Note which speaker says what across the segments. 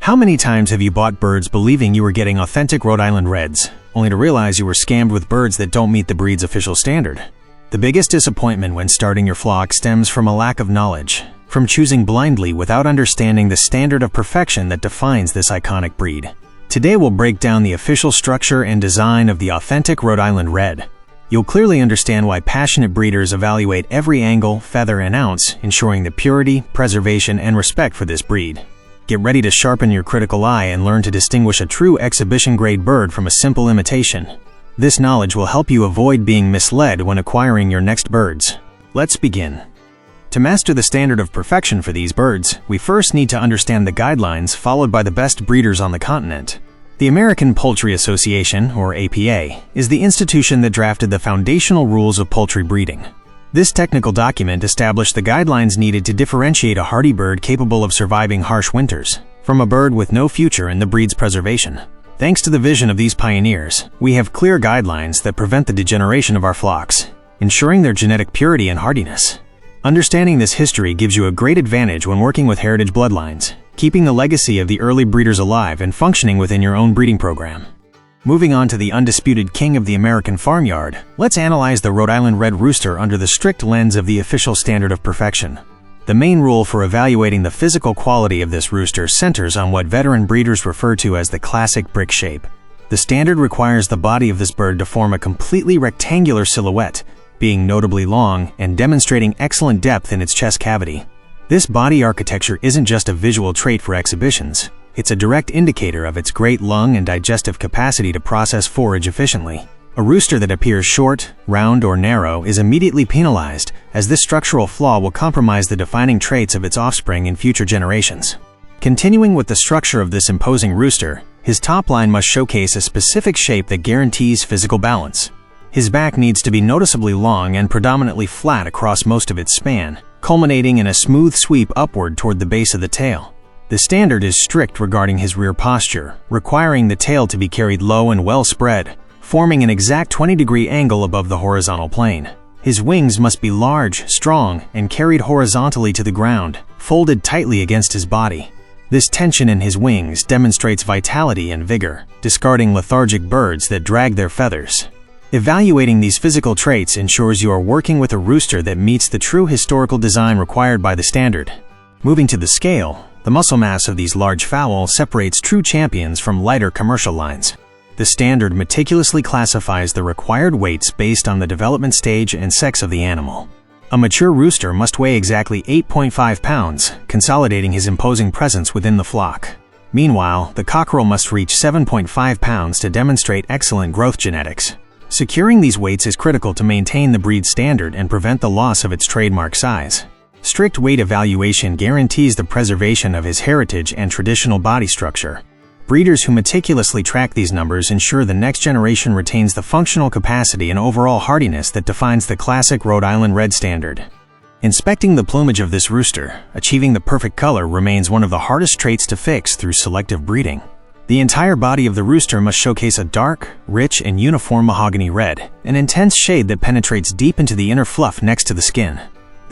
Speaker 1: How many times have you bought birds believing you were getting authentic Rhode Island Reds, only to realize you were scammed with birds that don't meet the breed's official standard? The biggest disappointment when starting your flock stems from a lack of knowledge, from choosing blindly without understanding the standard of perfection that defines this iconic breed. Today we'll break down the official structure and design of the authentic Rhode Island Red. You'll clearly understand why passionate breeders evaluate every angle, feather, and ounce, ensuring the purity, preservation, and respect for this breed. Get ready to sharpen your critical eye and learn to distinguish a true exhibition-grade bird from a simple imitation. This knowledge will help you avoid being misled when acquiring your next birds. Let's begin. To master the standard of perfection for these birds, we first need to understand the guidelines followed by the best breeders on the continent. The American Poultry Association, or APA, is the institution that drafted the foundational rules of poultry breeding. This technical document established the guidelines needed to differentiate a hardy bird capable of surviving harsh winters from a bird with no future in the breed's preservation. Thanks to the vision of these pioneers, we have clear guidelines that prevent the degeneration of our flocks, ensuring their genetic purity and hardiness. Understanding this history gives you a great advantage when working with heritage bloodlines, keeping the legacy of the early breeders alive and functioning within your own breeding program. Moving on to the undisputed king of the American farmyard, let's analyze the Rhode Island Red rooster under the strict lens of the official standard of perfection. The main rule for evaluating the physical quality of this rooster centers on what veteran breeders refer to as the classic brick shape. The standard requires the body of this bird to form a completely rectangular silhouette, being notably long and demonstrating excellent depth in its chest cavity. This body architecture isn't just a visual trait for exhibitions. It's a direct indicator of its great lung and digestive capacity to process forage efficiently. A rooster that appears short, round, or narrow is immediately penalized, as this structural flaw will compromise the defining traits of its offspring in future generations. Continuing with the structure of this imposing rooster, his top line must showcase a specific shape that guarantees physical balance. His back needs to be noticeably long and predominantly flat across most of its span, culminating in a smooth sweep upward toward the base of the tail. The standard is strict regarding his rear posture, requiring the tail to be carried low and well spread, forming an exact 20-degree angle above the horizontal plane. His wings must be large, strong, and carried horizontally to the ground, folded tightly against his body. This tension in his wings demonstrates vitality and vigor, discarding lethargic birds that drag their feathers. Evaluating these physical traits ensures you are working with a rooster that meets the true historical design required by the standard. Moving to the scale, the muscle mass of these large fowl separates true champions from lighter commercial lines. The standard meticulously classifies the required weights based on the development stage and sex of the animal. A mature rooster must weigh exactly 8.5 pounds, consolidating his imposing presence within the flock. Meanwhile, the cockerel must reach 7.5 pounds to demonstrate excellent growth genetics. Securing these weights is critical to maintain the breed standard and prevent the loss of its trademark size. Strict weight evaluation guarantees the preservation of his heritage and traditional body structure. Breeders who meticulously track these numbers ensure the next generation retains the functional capacity and overall hardiness that defines the classic Rhode Island Red standard. Inspecting the plumage of this rooster, achieving the perfect color remains one of the hardest traits to fix through selective breeding. The entire body of the rooster must showcase a dark, rich, and uniform mahogany red, an intense shade that penetrates deep into the inner fluff next to the skin.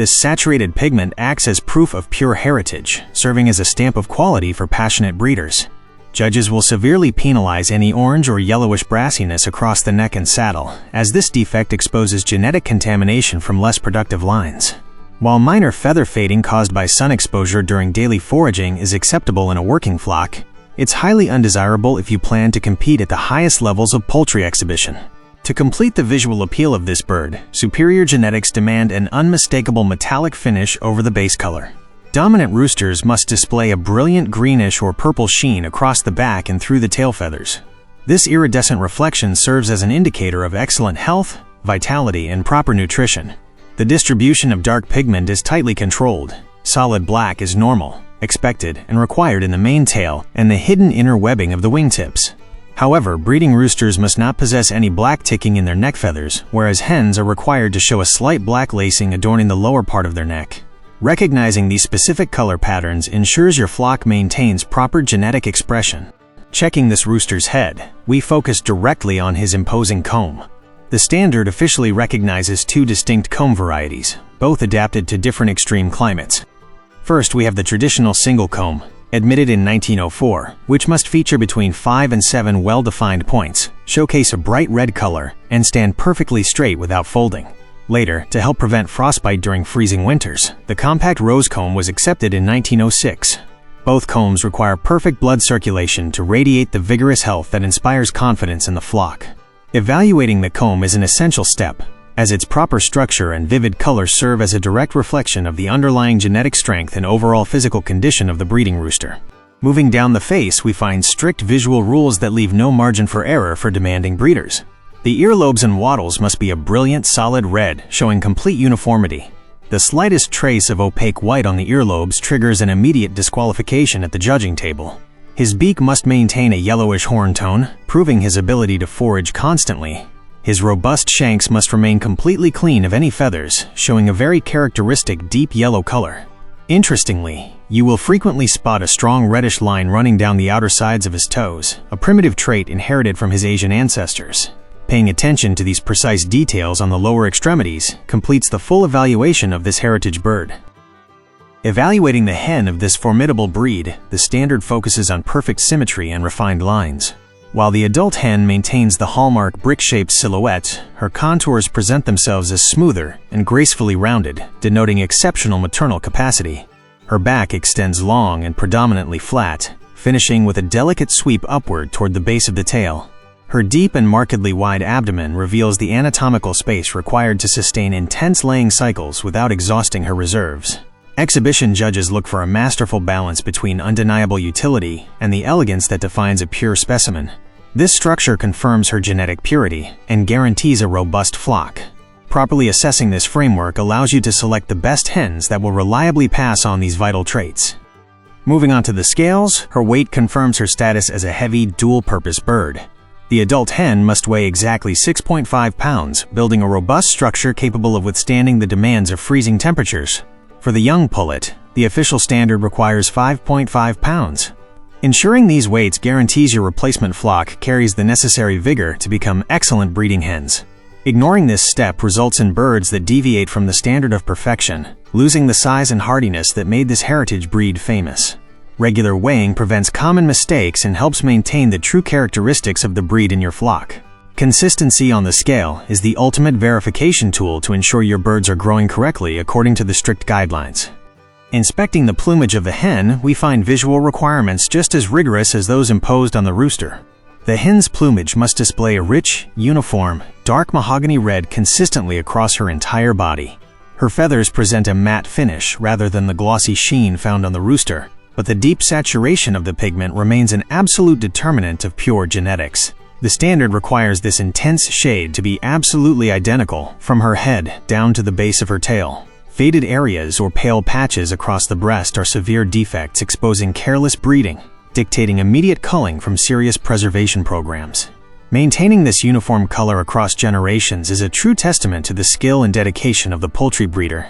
Speaker 1: This saturated pigment acts as proof of pure heritage, serving as a stamp of quality for passionate breeders. Judges will severely penalize any orange or yellowish brassiness across the neck and saddle, as this defect exposes genetic contamination from less productive lines. While minor feather fading caused by sun exposure during daily foraging is acceptable in a working flock, it's highly undesirable if you plan to compete at the highest levels of poultry exhibition. To complete the visual appeal of this bird, superior genetics demand an unmistakable metallic finish over the base color. Dominant roosters must display a brilliant greenish or purple sheen across the back and through the tail feathers. This iridescent reflection serves as an indicator of excellent health, vitality, and proper nutrition. The distribution of dark pigment is tightly controlled. Solid black is normal, expected, and required in the main tail and the hidden inner webbing of the wingtips. However, breeding roosters must not possess any black ticking in their neck feathers, whereas hens are required to show a slight black lacing adorning the lower part of their neck. Recognizing these specific color patterns ensures your flock maintains proper genetic expression. Checking this rooster's head, we focus directly on his imposing comb. The standard officially recognizes two distinct comb varieties, both adapted to different extreme climates. First, we have the traditional single comb. admitted in 1904, which must feature between 5 and 7 well-defined points, showcase a bright red color, and stand perfectly straight without folding. Later, to help prevent frostbite during freezing winters, the compact rose comb was accepted in 1906. Both combs require perfect blood circulation to radiate the vigorous health that inspires confidence in the flock. Evaluating the comb is an essential step, as its proper structure and vivid colors serve as a direct reflection of the underlying genetic strength and overall physical condition of the breeding rooster. Moving down the face, we find strict visual rules that leave no margin for error for demanding breeders. The earlobes and wattles must be a brilliant solid red, showing complete uniformity. The slightest trace of opaque white on the earlobes triggers an immediate disqualification at the judging table. His beak must maintain a yellowish horn tone, proving his ability to forage constantly. His robust shanks must remain completely clean of any feathers, showing a very characteristic deep yellow color. Interestingly, you will frequently spot a strong reddish line running down the outer sides of his toes, a primitive trait inherited from his Asian ancestors. Paying attention to these precise details on the lower extremities completes the full evaluation of this heritage bird. Evaluating the hen of this formidable breed, the standard focuses on perfect symmetry and refined lines. While the adult hen maintains the hallmark brick-shaped silhouette, her contours present themselves as smoother and gracefully rounded, denoting exceptional maternal capacity. Her back extends long and predominantly flat, finishing with a delicate sweep upward toward the base of the tail. Her deep and markedly wide abdomen reveals the anatomical space required to sustain intense laying cycles without exhausting her reserves. Exhibition judges look for a masterful balance between undeniable utility and the elegance that defines a pure specimen. This structure confirms her genetic purity and guarantees a robust flock. Properly assessing this framework allows you to select the best hens that will reliably pass on these vital traits. Moving on to the scales, her weight confirms her status as a heavy, dual-purpose bird. The adult hen must weigh exactly 6.5 pounds, building a robust structure capable of withstanding the demands of freezing temperatures. For the young pullet, the official standard requires 5.5 pounds. Ensuring these weights guarantees your replacement flock carries the necessary vigor to become excellent breeding hens. Ignoring this step results in birds that deviate from the standard of perfection, losing the size and hardiness that made this heritage breed famous. Regular weighing prevents common mistakes and helps maintain the true characteristics of the breed in your flock. Consistency on the scale is the ultimate verification tool to ensure your birds are growing correctly according to the strict guidelines. Inspecting the plumage of the hen, we find visual requirements just as rigorous as those imposed on the rooster. The hen's plumage must display a rich, uniform, dark mahogany red consistently across her entire body. Her feathers present a matte finish rather than the glossy sheen found on the rooster, but the deep saturation of the pigment remains an absolute determinant of pure genetics. The standard requires this intense shade to be absolutely identical from her head down to the base of her tail. Faded areas or pale patches across the breast are severe defects exposing careless breeding, dictating immediate culling from serious preservation programs. Maintaining this uniform color across generations is a true testament to the skill and dedication of the poultry breeder.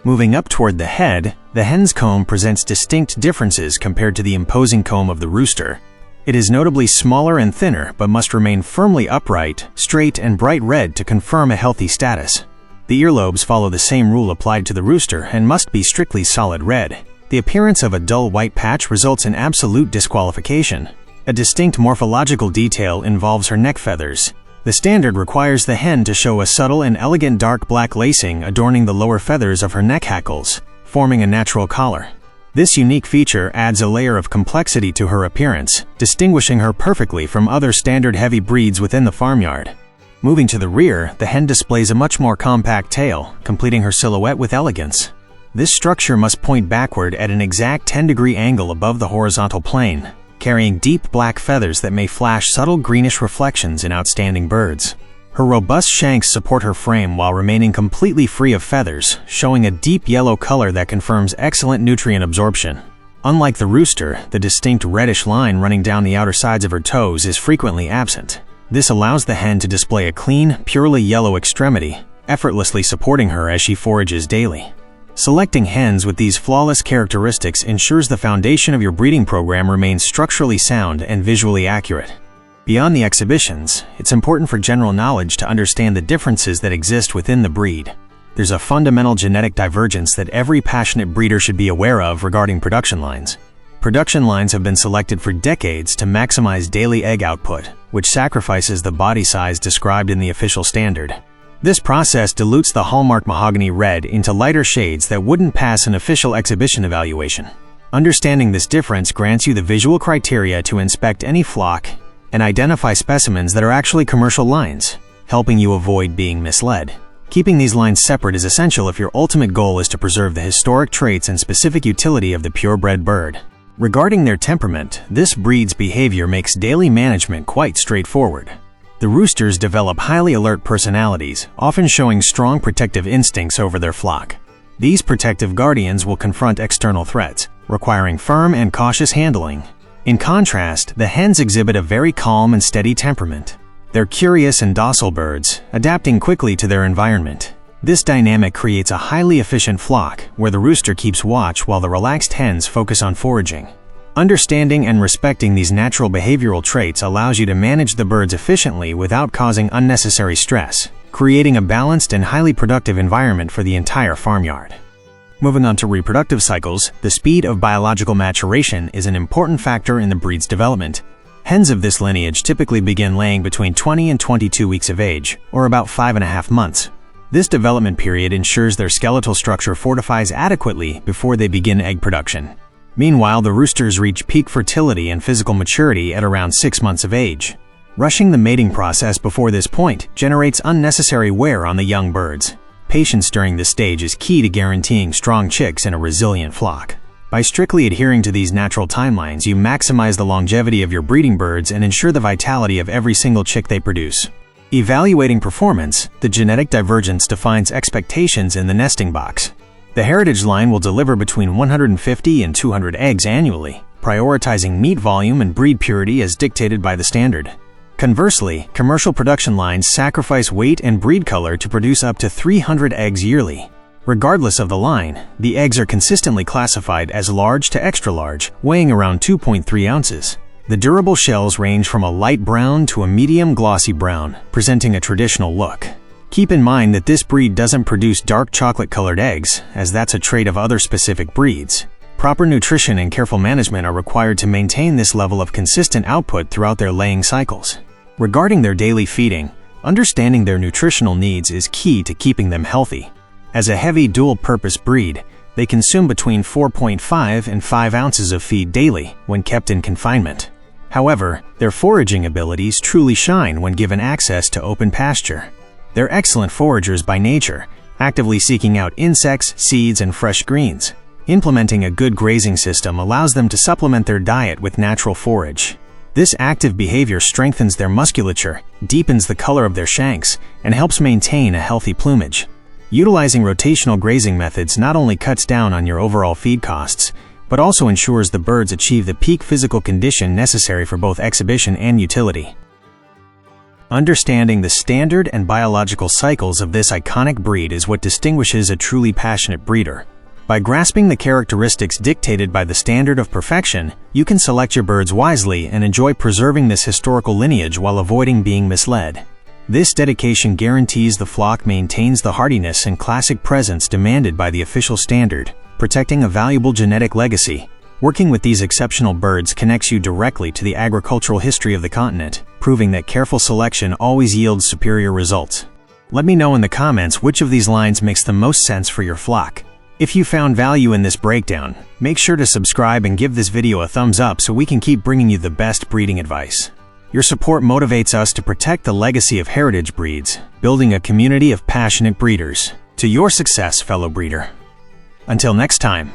Speaker 1: Moving up toward the head, the hen's comb presents distinct differences compared to the imposing comb of the rooster. It is notably smaller and thinner, but must remain firmly upright, straight, and bright red to confirm a healthy status. The earlobes follow the same rule applied to the rooster and must be strictly solid red. The appearance of a dull white patch results in absolute disqualification. A distinct morphological detail involves her neck feathers. The standard requires the hen to show a subtle and elegant dark black lacing adorning the lower feathers of her neck hackles, forming a natural collar. This unique feature adds a layer of complexity to her appearance, distinguishing her perfectly from other standard heavy breeds within the farmyard. Moving to the rear, the hen displays a much more compact tail, completing her silhouette with elegance. This structure must point backward at an exact 10-degree angle above the horizontal plane, carrying deep black feathers that may flash subtle greenish reflections in outstanding birds. Her robust shanks support her frame while remaining completely free of feathers, showing a deep yellow color that confirms excellent nutrient absorption. Unlike the rooster, the distinct reddish line running down the outer sides of her toes is frequently absent. This allows the hen to display a clean, purely yellow extremity, effortlessly supporting her as she forages daily. Selecting hens with these flawless characteristics ensures the foundation of your breeding program remains structurally sound and visually accurate. Beyond the exhibitions, it's important for general knowledge to understand the differences that exist within the breed. There's a fundamental genetic divergence that every passionate breeder should be aware of regarding production lines. Production lines have been selected for decades to maximize daily egg output, which sacrifices the body size described in the official standard. This process dilutes the hallmark mahogany red into lighter shades that wouldn't pass an official exhibition evaluation. Understanding this difference grants you the visual criteria to inspect any flock and identify specimens that are actually commercial lines, helping you avoid being misled. Keeping these lines separate is essential if your ultimate goal is to preserve the historic traits and specific utility of the purebred bird. Regarding their temperament, this breed's behavior makes daily management quite straightforward. The roosters develop highly alert personalities, often showing strong protective instincts over their flock. These protective guardians will confront external threats, requiring firm and cautious handling. In contrast, the hens exhibit a very calm and steady temperament. They're curious and docile birds, adapting quickly to their environment. This dynamic creates a highly efficient flock where the rooster keeps watch while the relaxed hens focus on foraging. Understanding and respecting these natural behavioral traits allows you to manage the birds efficiently without causing unnecessary stress, creating a balanced and highly productive environment for the entire farmyard. Moving on to reproductive cycles, the speed of biological maturation is an important factor in the breed's development. Hens of this lineage typically begin laying between 20 and 22 weeks of age, or about 5.5 months. This development period ensures their skeletal structure fortifies adequately before they begin egg production. Meanwhile, the roosters reach peak fertility and physical maturity at around 6 months of age. Rushing the mating process before this point generates unnecessary wear on the young birds. Patience during this stage is key to guaranteeing strong chicks in a resilient flock. By strictly adhering to these natural timelines, you maximize the longevity of your breeding birds and ensure the vitality of every single chick they produce. Evaluating performance, the genetic divergence defines expectations in the nesting box. The heritage line will deliver between 150 and 200 eggs annually, prioritizing meat volume and breed purity as dictated by the standard. Conversely, commercial production lines sacrifice weight and breed color to produce up to 300 eggs yearly. Regardless of the line, the eggs are consistently classified as large to extra large, weighing around 2.3 ounces. The durable shells range from a light brown to a medium glossy brown, presenting a traditional look. Keep in mind that this breed doesn't produce dark chocolate-colored eggs, as that's a trait of other specific breeds. Proper nutrition and careful management are required to maintain this level of consistent output throughout their laying cycles. Regarding their daily feeding, understanding their nutritional needs is key to keeping them healthy. As a heavy dual-purpose breed, they consume between 4.5 and 5 ounces of feed daily when kept in confinement. However, their foraging abilities truly shine when given access to open pasture. They're excellent foragers by nature, actively seeking out insects, seeds, and fresh greens. Implementing a good grazing system allows them to supplement their diet with natural forage. This active behavior strengthens their musculature, deepens the color of their shanks, and helps maintain a healthy plumage. Utilizing rotational grazing methods not only cuts down on your overall feed costs, but also ensures the birds achieve the peak physical condition necessary for both exhibition and utility. Understanding the standard and biological cycles of this iconic breed is what distinguishes a truly passionate breeder. By grasping the characteristics dictated by the standard of perfection, you can select your birds wisely and enjoy preserving this historical lineage while avoiding being misled. This dedication guarantees the flock maintains the hardiness and classic presence demanded by the official standard, protecting a valuable genetic legacy. Working with these exceptional birds connects you directly to the agricultural history of the continent, proving that careful selection always yields superior results. Let me know in the comments which of these lines makes the most sense for your flock. If you found value in this breakdown, make sure to subscribe and give this video a thumbs up so we can keep bringing you the best breeding advice. Your support motivates us to protect the legacy of heritage breeds, building a community of passionate breeders. To your success, fellow breeder. Until next time.